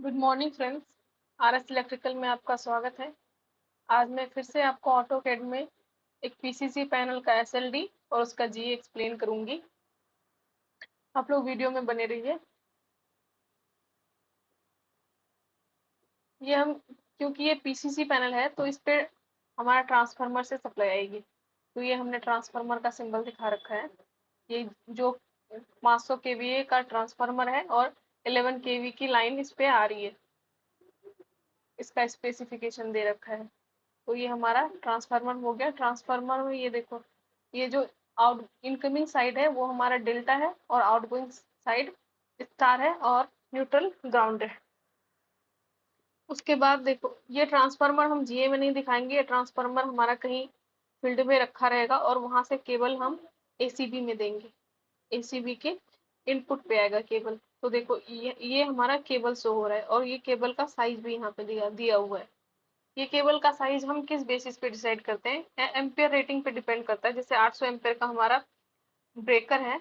Good morning friends. RS electrical में आपका स्वागत है। आज मैं फिर से आपको ऑटोकैड में एक पीसीसी पैनल का एसएलडी और उसका जी एक्सप्लेन करूंगी। आप लोग वीडियो में बने रहिए। ये हम क्योंकि ये पीसीसी पैनल है तो इस पे हमारा ट्रांसफार्मर से सप्लाई आएगी। तो ये हमने ट्रांसफार्मर का सिंबल दिखा रखा है। ये जो 500 केवीए का ट्रांसफार्मर है और 11 केवी की लाइन इस पे आ रही है। इसका स्पेसिफिकेशन दे रखा है। तो ये हमारा ट्रांसफार्मर हो गया। ट्रांसफार्मर में ये देखो, ये जो आउट इनकमिंग साइड है वो हमारा डेल्टा है और आउटगोइंग साइड स्टार है और न्यूट्रल ग्राउंड है। उसके बाद देखो, ये ट्रांसफार्मर हम जीए में नहीं दिखाएंगे। ये ट्रांसफार्मर हमारा कहीं फील्ड में रखा रहेगा और वहां से केबल हम एसीबी में देंगे। एसीबी के इनपुट पे आएगा केबल। तो देखो, ये हमारा केबल शो हो रहा है और ये केबल का साइज भी यहाँ पे दिया दिया हुआ है। ये केबल का साइज हम किस बेसिस पे डिसाइड करते हैं? एम्पियर रेटिंग पे डिपेंड करता है। जैसे 800 एम्पियर का हमारा ब्रेकर है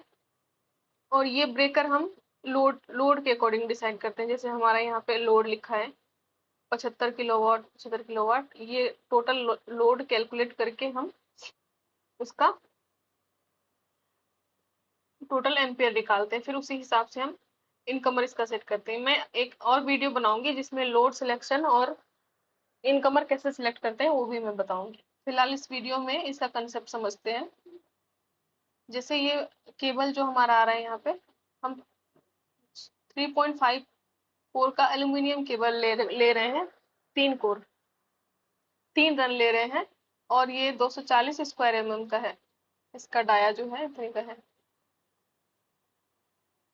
और ये ब्रेकर हम लोड के अकॉर्डिंग डिसाइड करते हैं। जैसे हमारा यहाँ पे लोड लिखा है 75 किलोवाट। ये टोटल लोड कैलकुलेट करके हम उसका टोटल एम्पियर निकालते हैं। फिर उसी हिसाब से हम इनकमर इसका सेट करते हैं। मैं एक और वीडियो बनाऊंगी जिसमें लोड सिलेक्शन और इनकमर कैसे सिलेक्ट करते हैं वो भी मैं बताऊंगी। फिलहाल इस वीडियो में इसका कंसेप्ट समझते हैं। जैसे ये केबल जो हमारा आ रहा है यहाँ पे, हम 3.5 कोर का एल्यूमिनियम केबल ले रहे हैं। 3 कोर, 3 रन ले रहे हैं और ये 240 स्क्वायर एमएम का है। इसका डाया जो है इतने का है।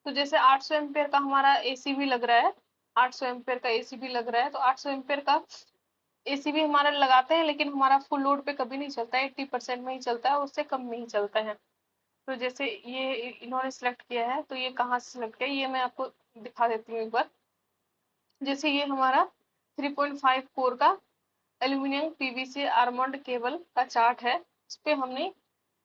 तो जैसे 800 एम्पियर का हमारा एसी भी लग रहा है, 800 एम्पियर का एसी भी लग रहा है, तो 800 एम्पियर का एसी भी हमारा लगाते हैं, लेकिन हमारा फुल लोड पे कभी नहीं चलता है, 80% में ही चलता है, उससे कम में ही चलता है। तो जैसे ये इन्होंने सिलेक्ट किया है, तो ये कहाँ से सिलेक्ट किया ये मैं आपको दिखा देती हूँ एक बार। जैसे ये हमारा 3.5 कोर का एल्यूमिनियम पीवीसी आर्मर्ड केबल का चार्ट है। इस पे हमने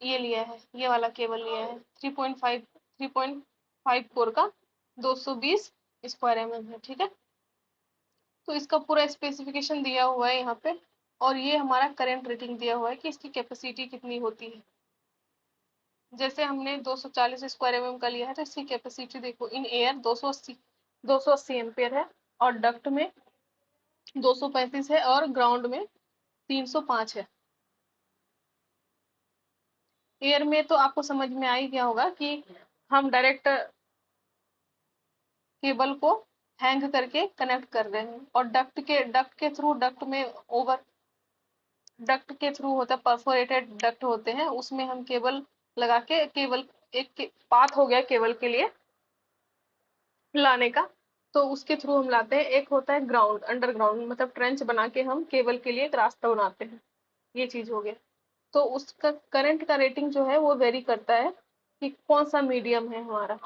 ये लिया है, ये वाला केबल लिया है। 3.5 कोर का 220 स्क्वायर एमएम है, ठीक है। तो इसका पूरा स्पेसिफिकेशन दिया हुआ है यहाँ पे और ये हमारा करंट रेटिंग दिया हुआ है कि इसकी कैपेसिटी कितनी होती है। जैसे हमने 240 स्क्वायर एमएम का लिया है तो इसकी कैपेसिटी देखो, इन एयर 280 एम्पियर है और डक्ट में 235 है और ग्राउंड में 305 है। एयर में तो आपको समझ में आ ही गया होगा कि हम डायरेक्ट केबल को हैंग करके कनेक्ट कर रहे हैं और डक्ट के थ्रू, डक्ट के थ्रू होता है, परफोरेटेड डक्ट होते हैं, उसमें हम केबल लगा के, केबल एक पाथ हो गया केबल के लिए लाने का, तो उसके थ्रू हम लाते हैं। एक होता है ग्राउंड, अंडरग्राउंड, मतलब ट्रेंच बना के हम केबल के लिए एक रास्ता बनाते हैं। ये चीज हो गया। तो उसका करंट का रेटिंग जो है वो वेरी करता है कि कौन सा मीडियम है हमारा।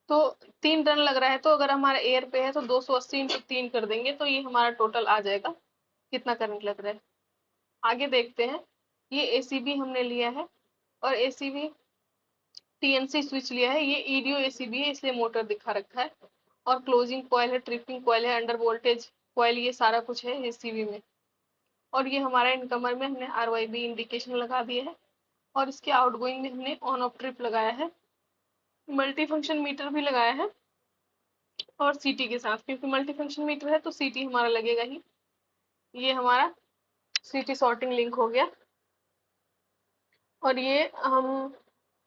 तो 3 रन लग रहा है, तो अगर हमारा एयर पे है तो 280 × 3 कर देंगे तो ये हमारा टोटल आ जाएगा कितना करंट लग रहा है। आगे देखते हैं। ये एसीबी हमने लिया है और एसीबी टीएनसी स्विच लिया है। ये ईडीओ एसीबी है इसलिए मोटर दिखा रखा है और क्लोजिंग कॉइल है, ट्रिपिंग कॉइल है, अंडर वोल्टेज कॉइल, ये सारा कुछ है एसीबी में। और ये हमारा इनकमर में हमने आरवाईबी इंडिकेशन लगा दिया है और इसके आउटगोइंग में हमने ऑन ऑफ ट्रिप लगाया है। मल्टी फंक्शन मीटर भी लगाया है और सीटी के साथ, क्योंकि मल्टी फंक्शन मीटर है तो सीटी हमारा लगेगा ही। ये हमारा सीटी सॉर्टिंग लिंक हो गया और ये हम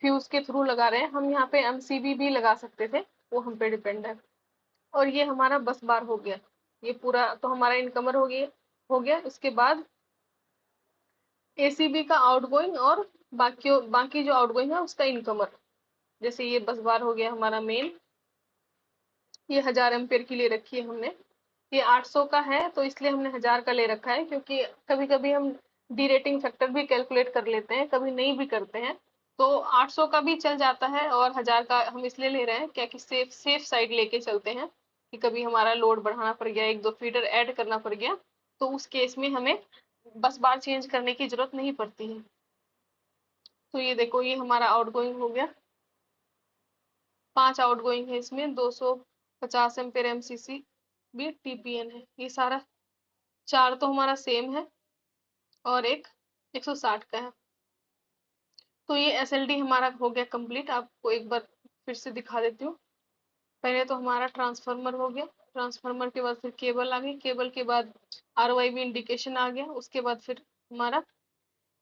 फ्यूज के थ्रू लगा रहे हैं। हम यहाँ पे एमसीबी भी लगा सकते थे, वो हम पे डिपेंड है। और ये हमारा बस बार हो गया। ये पूरा तो हमारा इनकमर हो गया। इसके बाद एसीबी का आउटगोइंग और बाकी जो आउटगोइंग है उसका इनकमर। जैसे ये बस बार हो गया हमारा मेन। ये 1000 एम्पियर की ले रखी है हमने। ये 800 का है तो इसलिए हमने 1000 का ले रखा है, क्योंकि कभी कभी हम डी रेटिंग फैक्टर भी कैलकुलेट कर लेते हैं, कभी नहीं भी करते हैं। तो 800 का भी चल जाता है और 1000 का हम इसलिए ले रहे हैं क्या कि सेफ साइड लेके चलते हैं कि कभी हमारा लोड बढ़ाना पड़ गया, एक दो फीडर ऐड करना पड़ गया, तो उस केस में हमें बस बार चेंज करने की जरूरत नहीं पड़ती है। तो ये देखो, ये हमारा आउटगोइंग हो गया। 5 आउटगोइंग है इसमें, 200 50 एम्पेयर MCC भी TPN है। ये सारा चार तो हमारा सेम है और एक 160 का है। तो ये SLD हमारा हो गया कंप्लीट। आपको एक बार फिर से दिखा देती हूँ। पहले तो हमारा ट्रांसफार्मर हो गया, ट्रांसफार्मर के बाद फिर केबल आ गई, केबल के बाद RYB इंडिकेशन आ गया, उसके बाद फिर हमारा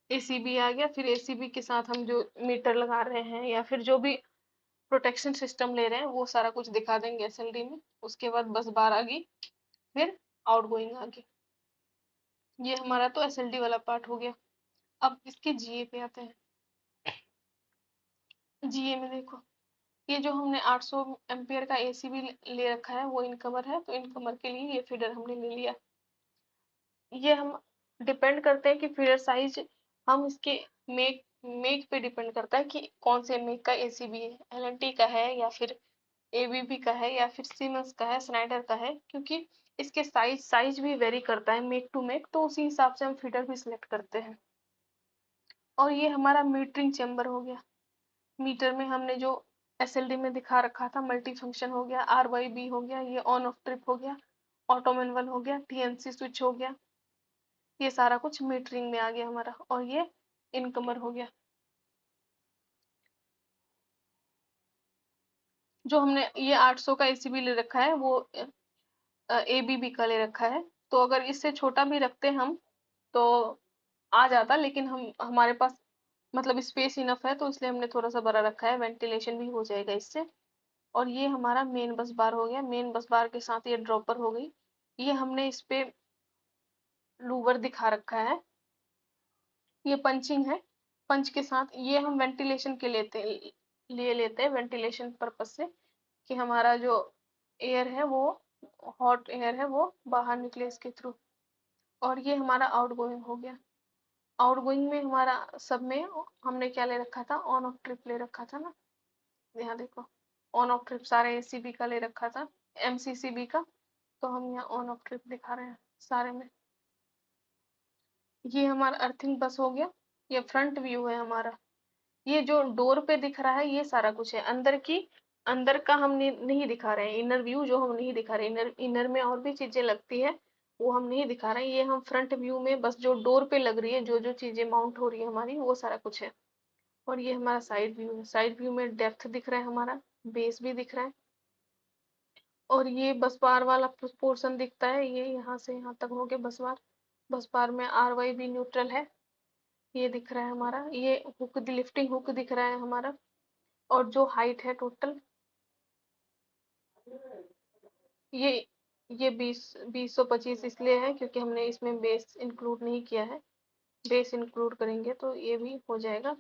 ACB आ गया, फिर ACB के साथ हम जो मीटर लगा रहे हैं या फिर जो भी प्रोटेक्शन सिस्टम ले रहे हैं वो सारा कुछ दिखा देंगे SLD में। उसके बाद बस बार आ गई, फिर आउटगोइंग आ गई। ये हमारा तो SLD वाला पार्ट हो गया। अब इसके GA पे आते हैं। GA में देखो, ये जो हमने 800 एम्पियर का ACB ले रखा है वो इनकमर है, तो इनकमर के लिए ये फीडर हमने ले लिया। ये हम डिपेंड करते हैं कि फीडर साइज हम इसके मेक मेक पे डिपेंड करता है कि कौन से मेक का ACB है, LNT का है या फिर ABB का है या फिर सीमेंस का है, स्नाइडर का है, क्योंकि इसके साइज भी वेरी करता है मेक टू मेक, तो उसी हिसाब से हम फीडर भी सिलेक्ट करते हैं। और ये हमारा मीटरिंग चेम्बर हो गया। मीटर में हमने जो SLD में दिखा रखा था मल्टी फंक्शन हो गया, RYB हो गया, ये ऑन ऑफ ट्रिप हो गया, ऑटो मैनुअल हो गया, TNC स्विच हो गया, ये सारा कुछ मीटरिंग में आ गया हमारा। और ये इनकमर हो गया। जो हमने ये 800 का ACB ले रखा है वो ABB का ले रखा है, तो अगर इससे छोटा भी रखते हम तो आ जाता, लेकिन हम हमारे पास मतलब स्पेस इनफ है तो इसलिए हमने थोड़ा सा बड़ा रखा है, वेंटिलेशन भी हो जाएगा इससे। और ये हमारा मेन बस बार हो गया, मेन बस बार के साथ ये ड्रॉपर हो गई। ये हमने इस पे लूवर दिखा रखा है, ये पंचिंग है, पंच के साथ ये हम वेंटिलेशन के लेते हैं वेंटिलेशन पर्पज से, कि हमारा जो एयर है वो हॉट एयर है वो बाहर निकले इसके थ्रू। और ये हमारा आउटगोइंग हो गया। आउटगोइंग में हमारा सब में हमने क्या ले रखा था, ऑन ऑफ ट्रिप ले रखा था ना, यहाँ देखो ऑन ऑफ ट्रिप सारे ACB का ले रखा था, MCCB का, तो हम यहाँ ऑन ऑफ ट्रिप दिखा रहे हैं सारे में। ये हमारा अर्थिंग बस हो गया, ये फ्रंट व्यू है हमारा। ये जो डोर पे दिख रहा है ये सारा कुछ है अंदर का हम नहीं दिखा रहे हैं, इनर व्यू जो हम नहीं दिखा रहे, इनर में और भी चीजें लगती है वो हम नहीं दिखा रहे हैं। ये हम फ्रंट व्यू में बस जो डोर पे लग रही है, जो जो चीजें माउंट हो रही है हमारी, वो सारा कुछ है। और ये हमारा साइड व्यू है, साइड व्यू में डेप्थ दिख रहा है हमारा, बेस भी दिख रहा है। और ये बस बार वाला पोर्शन दिखता है, ये यहाँ से यहाँ तक हो गया बस बार। बस बार में RYB न्यूट्रल है, ये दिख रहा है हमारा। ये हुक लिफ्टिंग हुक दिख रहा है हमारा। और जो हाइट है टोटल, ये ये 2025 इसलिए है क्योंकि हमने इसमें बेस इंक्लूड नहीं किया है। बेस इंक्लूड करेंगे तो ये भी हो जाएगा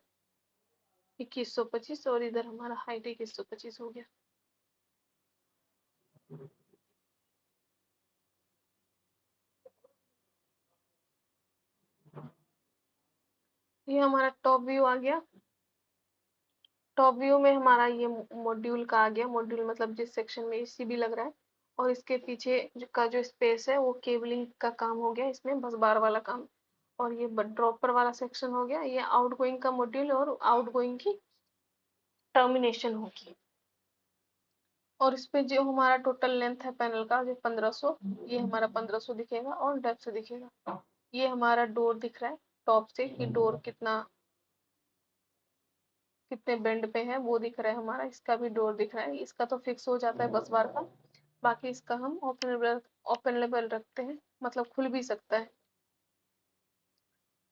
2125, और इधर हमारा हाइट 2125 हो गया। ये हमारा टॉप व्यू आ गया। टॉप व्यू में हमारा ये मॉड्यूल का आ गया, मॉड्यूल मतलब जिस सेक्शन में ACB लग रहा है, और इसके पीछे का जो स्पेस है वो केबलिंग का काम हो गया, इसमें बस बार वाला काम। और ये ड्रॉपर वाला सेक्शन हो गया, ये आउटगोइंग का मॉड्यूल और आउटगोइंग की टर्मिनेशन होगी। और इस पे जो हमारा टोटल लेंथ है पैनल का जो 1500, ये हमारा 1500 दिखेगा और डेप्थ दिखेगा। ये हमारा डोर दिख रहा है टॉप से कि डोर कितने बेंड पे है वो दिख रहा है हमारा। इसका भी डोर दिख रहा है, इसका तो फिक्स हो जाता है बस बार का, बाकी इसका हम ओपन लेवल रखते हैं, मतलब खुल भी सकता है।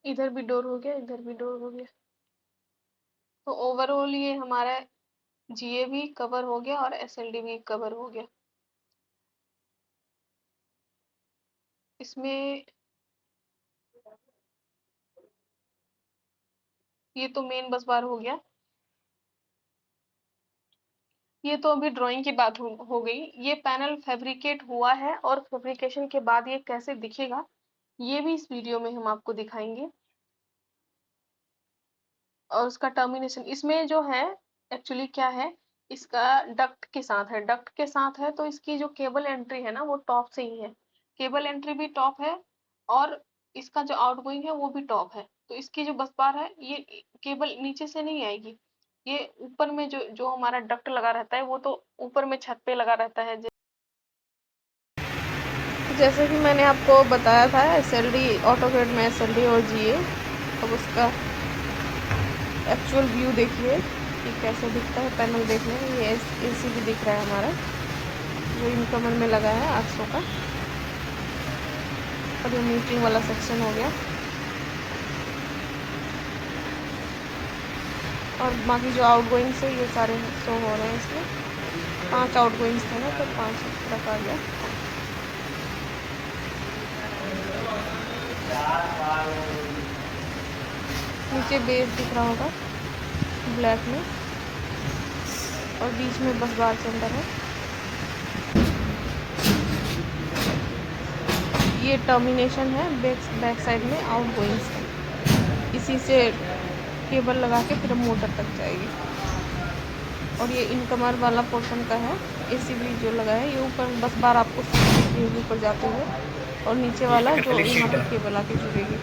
इधर भी डोर हो गया, इधर भी डोर हो गया। तो ओवरऑल ये हमारा GA भी कवर हो गया और SLD भी कवर हो गया। इसमें ये तो मेन बस बार हो गया। ये तो अभी ड्राइंग की बात हो गई। ये पैनल फैब्रिकेट हुआ है और फैब्रिकेशन के बाद ये कैसे दिखेगा ये भी इस वीडियो में हम आपको दिखाएंगे। और उसका टर्मिनेशन इसमें जो है एक्चुअली क्या है, इसका डक्ट के साथ है, डक्ट के साथ है तो इसकी जो केबल एंट्री है ना वो टॉप से ही है, केबल एंट्री भी टॉप है, और इसका जो आउटगोइंग है वो भी टॉप है। तो इसकी जो बस बार है ये केबल नीचे से नहीं आएगी, ये ऊपर में जो जो हमारा डक्ट लगा रहता है वो तो ऊपर में छत पे लगा रहता है। जैसे कि मैंने आपको बताया था SLD ऑटोकैड में SLD और GA। अब उसका एक्चुअल व्यू देखिए कि कैसे दिखता है। पैनल देख लें, ये AC भी दिख रहा है हमारा जो इनकमर में लगा है 800 का। और ये मीटिंग वाला सेक्शन हो गया। और बाकी जो आउटगोइंग्स है ये सारे शो हो रहे हैं इसमें। 5 आउटगोइंग्स थे ना, तो 5 रखा गया। नीचे बेस दिख रहा होगा ब्लैक में, और बीच में बस बार सेंटर है। ये टर्मिनेशन है बैक साइड में आउटगोइंग्स है। इसी से केबल लगा के फिर मोटर तक जाएगी। और ये इनकमर वाला पोर्शन का है। AC भी जो लगा है ये ऊपर बस बार आपको ऊपर जाते हुए, और नीचे वाला जो यहाँ पर केबल आके जुड़ेगी।